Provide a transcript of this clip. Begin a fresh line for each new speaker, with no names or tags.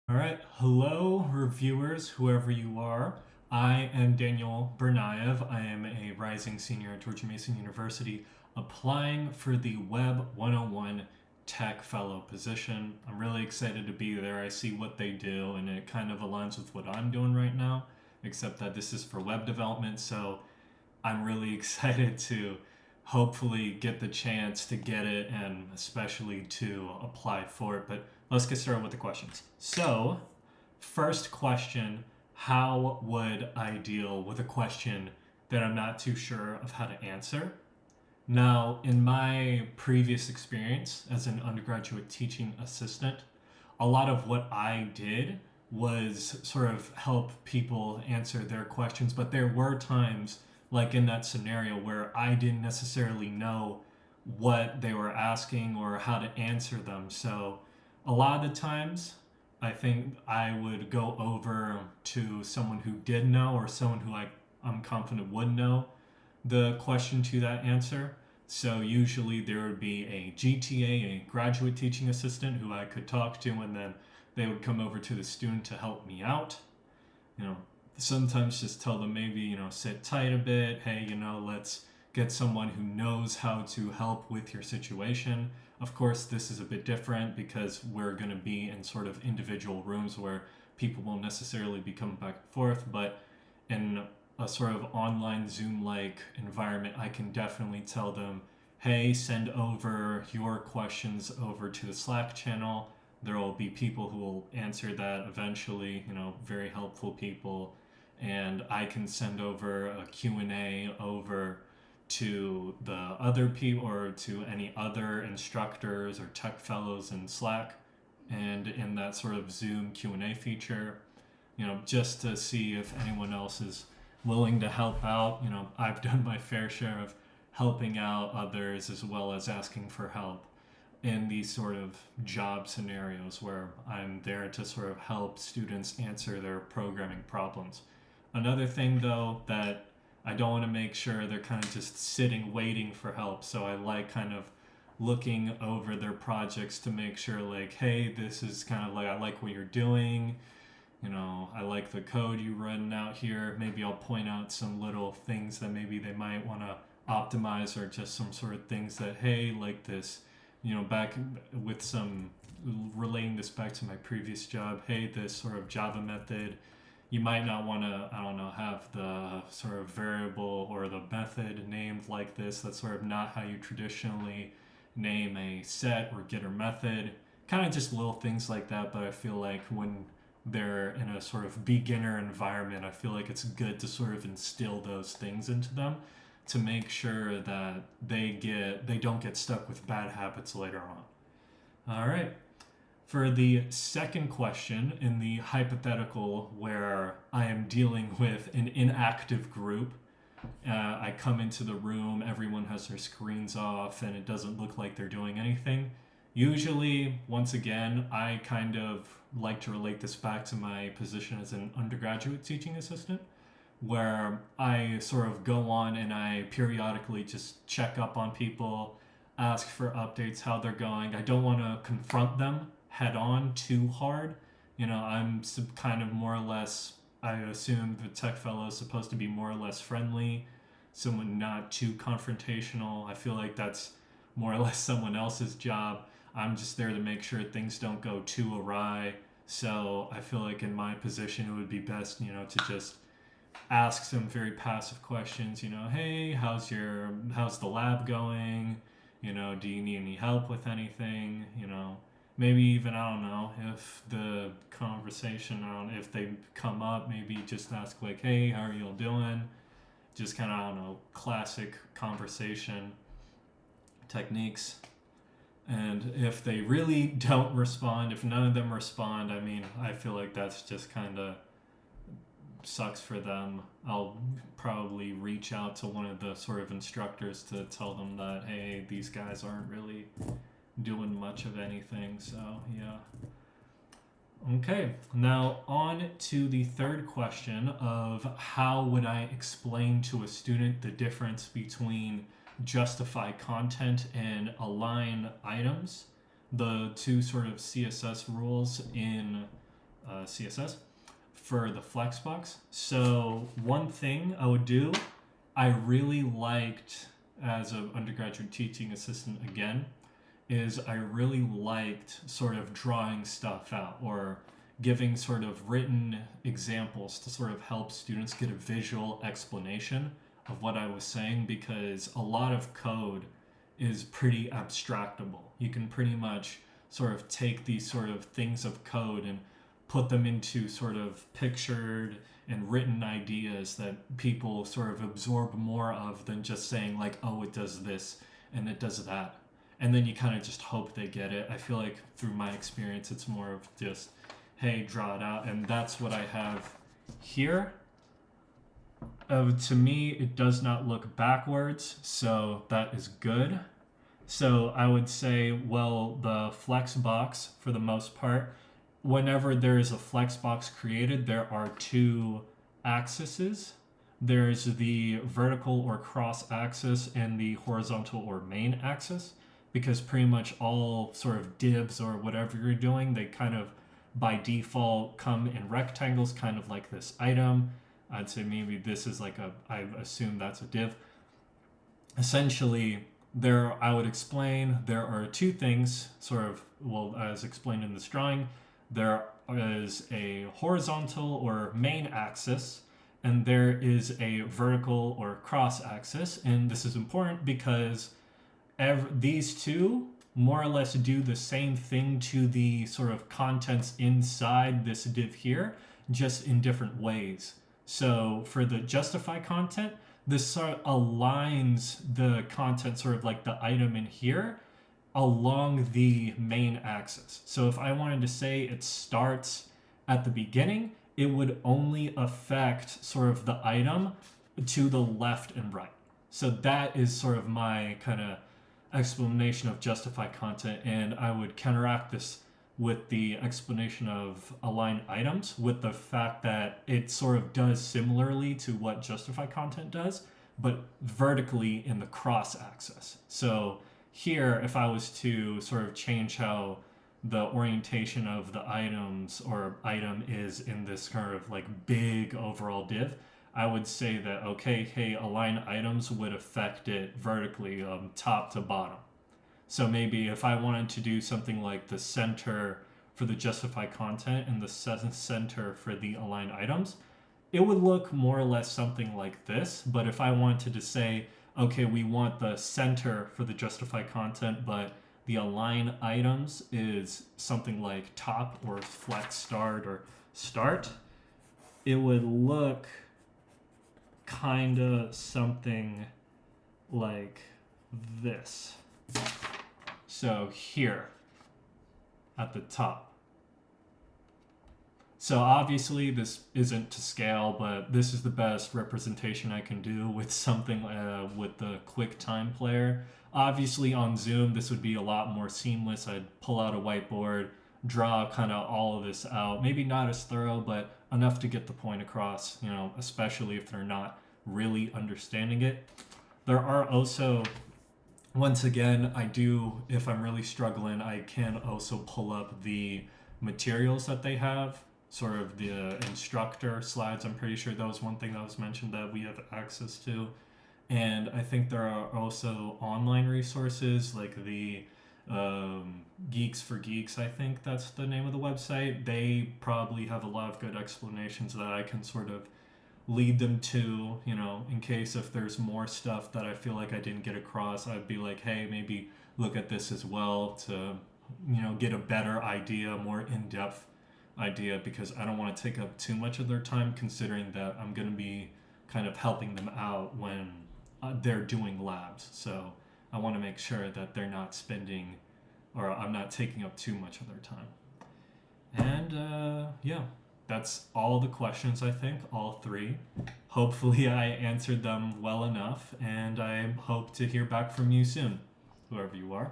All right, hello, reviewers, whoever you are. I am Daniel Burnayev. I am a rising senior at George Mason University applying for the WEB101 Tech Fellow position. I'm really excited to be there. I see what they do, and it kind of aligns with what I'm doing right now, except that this is for web development, so I'm really excited to hopefully get the chance to get it and especially to apply for it. But let's get started with the questions. So, first question, how would I deal with a question that I'm not too sure of how to answer? Now, in my previous experience as an undergraduate teaching assistant, a lot of what I did was sort of help people answer their questions, but there were times, like in that scenario, where I didn't necessarily know what they were asking or how to answer them. So, a lot of the times, I think I would go over to someone who did know or someone who I'm confident would know the question to that answer. So usually there would be a GTA, a graduate teaching assistant, who I could talk to, and then they would come over to the student to help me out. You know, sometimes just tell them maybe, sit tight a bit. Hey, let's get someone who knows how to help with your situation. Of course, this is a bit different because we're going to be in sort of individual rooms where people won't necessarily be coming back and forth, but in a sort of online Zoom-like environment, I can definitely tell them, hey, send over your questions over to the Slack channel. There will be people who will answer that eventually, very helpful people. And I can send over a Q&A over to the other people or to any other instructors or tech fellows in Slack and in that sort of Zoom Q&A feature, just to see if anyone else is willing to help out. I've done my fair share of helping out others as well as asking for help in these sort of job scenarios where I'm there to sort of help students answer their programming problems. Another thing, though, that I don't want to make sure they're kind of just sitting waiting for help. So I like kind of looking over their projects to make sure, like, hey, this is kind of like, I like what you're doing. I like the code you run out here. Maybe I'll point out some little things that maybe they might want to optimize, or just some sort of things that, hey, like this, back with some relating this back to my previous job, hey, this sort of Java method, you might not want to, I don't know, have the sort of variable or the method named like this. That's sort of not how you traditionally name a set or getter method. Kind of just little things like that, but I feel like when they're in a sort of beginner environment, I feel like it's good to sort of instill those things into them to make sure that they don't get stuck with bad habits later on. All right. For the second question, in the hypothetical where I am dealing with an inactive group, I come into the room, everyone has their screens off, and it doesn't look like they're doing anything. Usually, once again, I kind of like to relate this back to my position as an undergraduate teaching assistant, where I sort of go on and I periodically just check up on people, ask for updates, how they're going. I don't want to confront them head on too hard. I'm kind of more or less, I assume the tech fellow is supposed to be more or less friendly, someone not too confrontational. I feel like that's more or less someone else's job. I'm just there to make sure things don't go too awry. So I feel like in my position, it would be best, to just ask some very passive questions. Hey, how's the lab going? Do you need any help with anything? Maybe even, I don't know, if the conversation, if they come up, maybe just ask like, hey, how are you all doing? Just kind of, I don't know, classic conversation techniques. And if they really don't respond, if none of them respond, I feel like that's just kind of sucks for them. I'll probably reach out to one of the sort of instructors to tell them that, hey, these guys aren't really doing much of anything. So yeah. Okay, now on to the third question of how would I explain to a student the difference between justify content and align items, the two sort of CSS rules in CSS for the Flexbox. So one thing I would do, I really liked as an undergraduate teaching assistant again, is I really liked sort of drawing stuff out or giving sort of written examples to sort of help students get a visual explanation of what I was saying, because a lot of code is pretty abstractable. You can pretty much sort of take these sort of things of code and put them into sort of pictured and written ideas that people sort of absorb more of than just saying like, oh, it does this and it does that. And then you kind of just hope they get it. I feel like through my experience, it's more of just, hey, draw it out. And that's what I have here. To me, it does not look backwards, so that is good. So I would say, well, the Flexbox, for the most part, whenever there is a Flexbox created, there are two axes. There's the vertical or cross axis and the horizontal or main axis, because pretty much all sort of divs or whatever you're doing, they kind of by default come in rectangles, kind of like this item. I'd say maybe this is like I assume that's a div. Essentially, I would explain there are two things, sort of, well, as explained in this drawing. There is a horizontal or main axis, and there is a vertical or cross axis. And this is important because these two more or less do the same thing to the sort of contents inside this div here, just in different ways. So for the justify content, this sort of aligns the content, sort of like the item in here, along the main axis. So if I wanted to say it starts at the beginning, it would only affect sort of the item to the left and right. So that is sort of my kind of explanation of justify content, and I would counteract this with the explanation of align items with the fact that it sort of does similarly to what justify content does, but vertically in the cross axis. So here, if I was to sort of change how the orientation of the items or item is in this kind of like big overall div, I would say that, okay, hey, align items would affect it vertically, top to bottom. So maybe if I wanted to do something like the center for the justify content and the center for the align items, it would look more or less something like this. But if I wanted to say, okay, we want the center for the justify content, but the align items is something like top or flex start or start, it would look kind of something like this. So here at the top. So obviously this isn't to scale, but this is the best representation I can do with something with the QuickTime player. Obviously on Zoom, this would be a lot more seamless. I'd pull out a whiteboard, draw kind of all of this out. Maybe not as thorough, but enough to get the point across, you know, especially if they're not really understanding it. There are also, once again, if I'm really struggling, I can also pull up the materials that they have, sort of the instructor slides. I'm pretty sure that was one thing that was mentioned that we have access to. And I think there are also online resources like the Geeks for Geeks, I think that's the name of the website. They probably have a lot of good explanations that I can sort of lead them to, you know, in case if there's more stuff that I feel like I didn't get across, I'd be like, hey, maybe look at this as well to, you know, get a better idea, more in-depth idea, because I don't want to take up too much of their time, considering that I'm going to be kind of helping them out when they're doing labs. So I want to make sure that they're not spending, or I'm not taking up too much of their time. And yeah, that's all the questions, I think, all three. Hopefully I answered them well enough, and I hope to hear back from you soon, whoever you are.